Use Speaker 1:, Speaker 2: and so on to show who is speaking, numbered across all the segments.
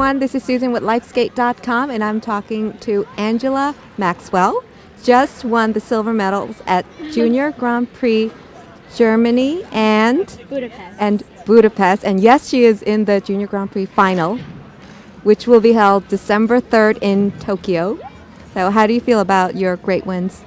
Speaker 1: everyone. This is Susan with LifeSkate.com, and I'm talking to Angela Maxwell. Just won the silver medals at Junior Grand Prix Germany and Budapest. And yes, she is in the Junior Grand Prix Final, which will be held December 3rd in Tokyo. So how do you feel about your great wins?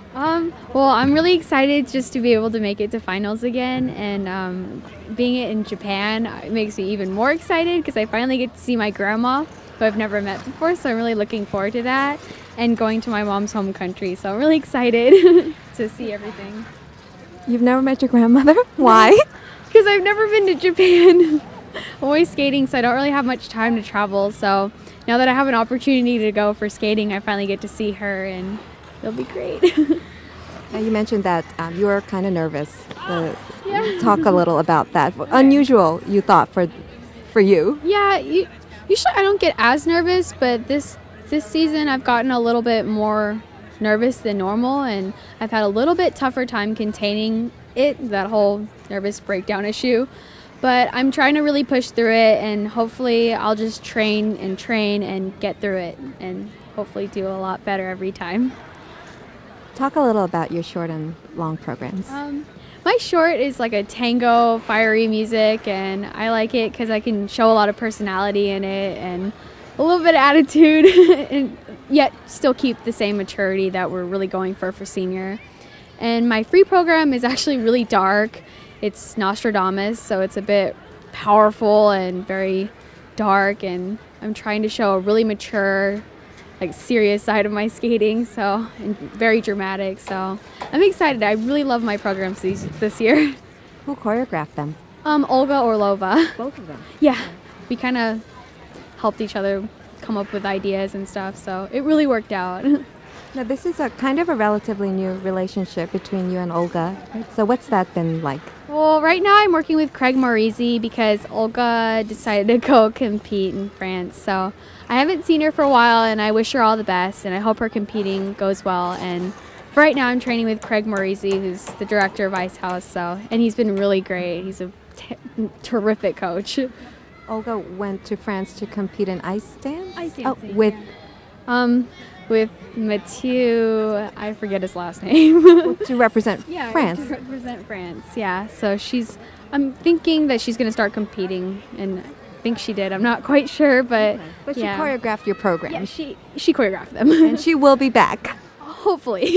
Speaker 2: Well, I'm really excited just to be able to make it to finals again, and being it in Japan makes me even more excited because I finally get to see my grandma, who I've never met before, so I'm really looking forward to that, and going to my mom's home country, so I'm really excited to see everything.
Speaker 1: You've never met your grandmother? Why?
Speaker 2: Because I've never been to Japan. I'm always skating, so I don't really have much time to travel, so now that I have an opportunity to go for skating, I finally get to see her, and it'll be great.
Speaker 1: Now you mentioned that you were kind of nervous. Talk a little about that. Unusual, you thought, for you.
Speaker 2: Yeah, usually I don't get as nervous, but this season I've gotten a little bit more nervous than normal, and I've had a little bit tougher time containing it, that whole nervous breakdown issue. But I'm trying to really push through it, and hopefully I'll just train and get through it, and hopefully do a lot better every time.
Speaker 1: Talk a little about your short and long programs.
Speaker 2: My short is like a tango, fiery music, and I like it because I can show a lot of personality in it and a little bit of attitude, and yet still keep the same maturity that we're really going for senior. And my free program is actually really dark. It's Nostradamus, so it's a bit powerful and very dark, and I'm trying to show a really mature, like serious side of my skating, and very dramatic, so I'm excited. I really love my programs this year.
Speaker 1: Who choreographed them?
Speaker 2: Olga Orlova.
Speaker 1: Both of them?
Speaker 2: Yeah, we kind of helped each other come up with ideas and stuff, so it really worked out.
Speaker 1: Now this is a kind of a relatively new relationship between you and Olga, right? So what's that been like?
Speaker 2: Well, right now I'm working with Craig Maurizi because Olga decided to go compete in France, so I haven't seen her for a while, and I wish her all the best, and I hope her competing goes well. And for right now, I'm training with Craig Maurizi, who's the director of Ice House, and he's been really great. He's a terrific coach.
Speaker 1: Olga went to France to compete in ice dance?
Speaker 2: Ice dancing,
Speaker 1: with
Speaker 2: with Mathieu, I forget his last name.
Speaker 1: to represent France.
Speaker 2: To represent France, yeah. So I'm thinking that she's going to start competing, and I think she did. I'm not quite sure, but
Speaker 1: But she choreographed your program.
Speaker 2: Yeah, she choreographed them.
Speaker 1: And she will be back.
Speaker 2: Hopefully.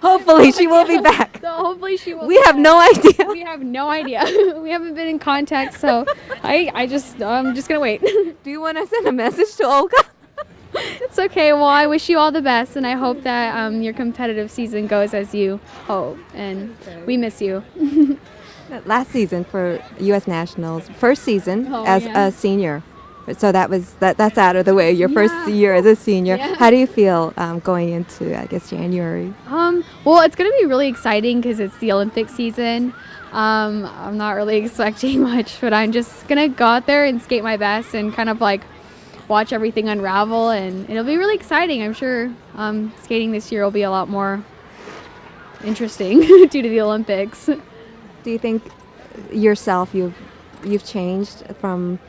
Speaker 1: Hopefully she will be back.
Speaker 2: So hopefully she will.
Speaker 1: We have no idea.
Speaker 2: We have no idea. We haven't been in contact, so I'm just gonna wait.
Speaker 1: Do you want to send a message to Olga?
Speaker 2: It's okay. Well, I wish you all the best, and I hope that your competitive season goes as you hope, and we miss you.
Speaker 1: Last season for U.S. Nationals, first season as a senior. So that's out of the way. Your first year as a senior. Yeah. How do you feel going into, I guess, January?
Speaker 2: Well, it's going to be really exciting because it's the Olympic season. I'm not really expecting much, but I'm just going to go out there and skate my best and kind of like watch everything unravel, and it'll be really exciting. I'm sure skating this year will be a lot more interesting due to the Olympics.
Speaker 1: Do you think yourself you've changed from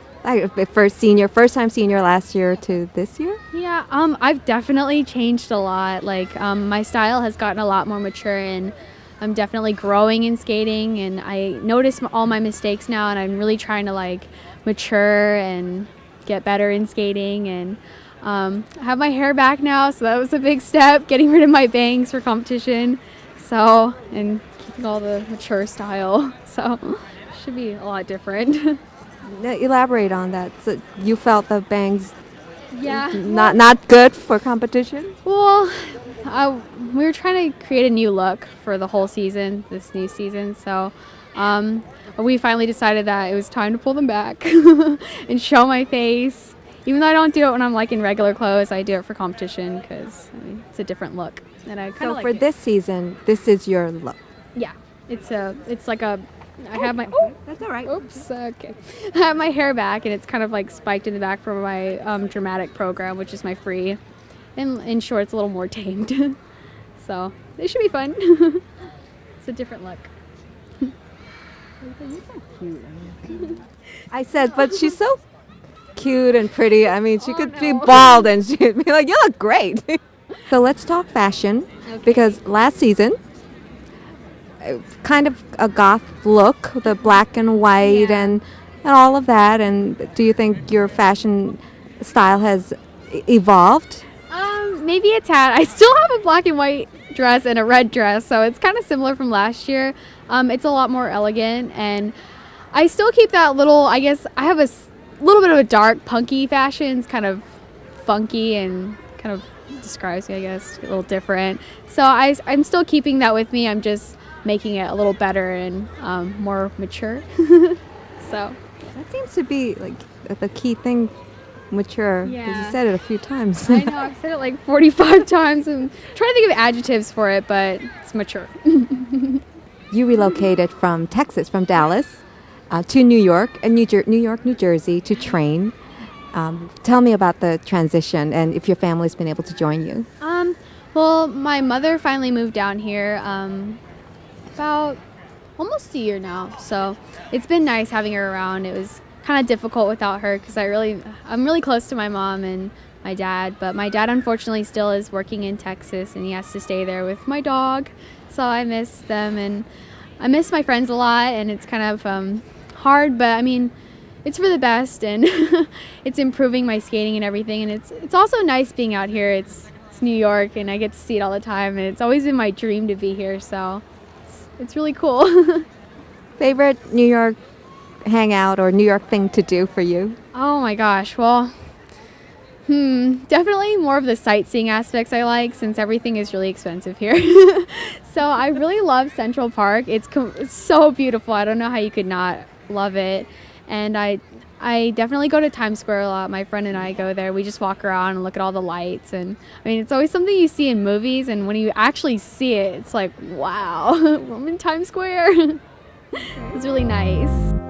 Speaker 1: first time senior last year to this year?
Speaker 2: Yeah, I've definitely changed a lot. Like my style has gotten a lot more mature, and I'm definitely growing in skating, and I notice all my mistakes now, and I'm really trying to like mature and get better in skating. And I have my hair back now, so that was a big step, getting rid of my bangs for competition, and keeping all the mature style, so it should be a lot different.
Speaker 1: Elaborate on that. So you felt the bangs not good for competition?
Speaker 2: Well, we were trying to create a new look for the whole season, this new season, so we finally decided that it was time to pull them back and show my face. Even though I don't do it when I'm like in regular clothes, I do it for competition because it's a different look. And I kind of like
Speaker 1: for this season, this is your look.
Speaker 2: Yeah, it's like a. I have my.
Speaker 1: That's all right.
Speaker 2: Oops. Okay. I have my hair back, and it's kind of like spiked in the back for my dramatic program, which is my free. And in short, it's a little more tamed. So it should be fun. It's a different look.
Speaker 1: You're so cute. I said, but she's so cute and pretty. I mean, she could be
Speaker 2: no.
Speaker 1: bald and she'd be like, you look great. So let's talk fashion, because last season, kind of a goth look, the black and white and all of that. And do you think your fashion style has evolved?
Speaker 2: Maybe a tad. I still have a black and white dress and a red dress, so it's kind of similar from last year. It's a lot more elegant, and I still keep that little, I guess, I have a little bit of a dark, punky fashion. It's kind of funky and kind of describes me, I guess, a little different. So I'm still keeping that with me. I'm just making it a little better and more mature. So
Speaker 1: That seems to be like the key thing, mature. 'Cause
Speaker 2: Yeah.
Speaker 1: you said it a few times.
Speaker 2: I know, I've said it like 45 times. I'm trying to think of adjectives for it, but it's mature.
Speaker 1: You relocated from Texas, from Dallas, to New York, and New York, New Jersey, to train. Tell me about the transition and if your family's been able to join you.
Speaker 2: Well, my mother finally moved down here about almost a year now, so it's been nice having her around. It was kind of difficult without her because I'm really close to my mom and my dad, but my dad unfortunately still is working in Texas and he has to stay there with my dog, so I miss them and I miss my friends a lot, and it's kind of hard, but I mean, it's for the best, and it's improving my skating and everything, and it's also nice being out here. It's New York and I get to see it all the time, and it's always been my dream to be here, so it's really cool.
Speaker 1: Favorite New York hangout or New York thing to do for you?
Speaker 2: Oh my gosh, well, definitely more of the sightseeing aspects I like, since everything is really expensive here. So I really love Central Park. It's so beautiful. I don't know how you could not love it. And I definitely go to Times Square a lot. My friend and I go there. We just walk around and look at all the lights. And I mean, it's always something you see in movies, and when you actually see it, it's like, wow, I'm in Times Square. It's really nice.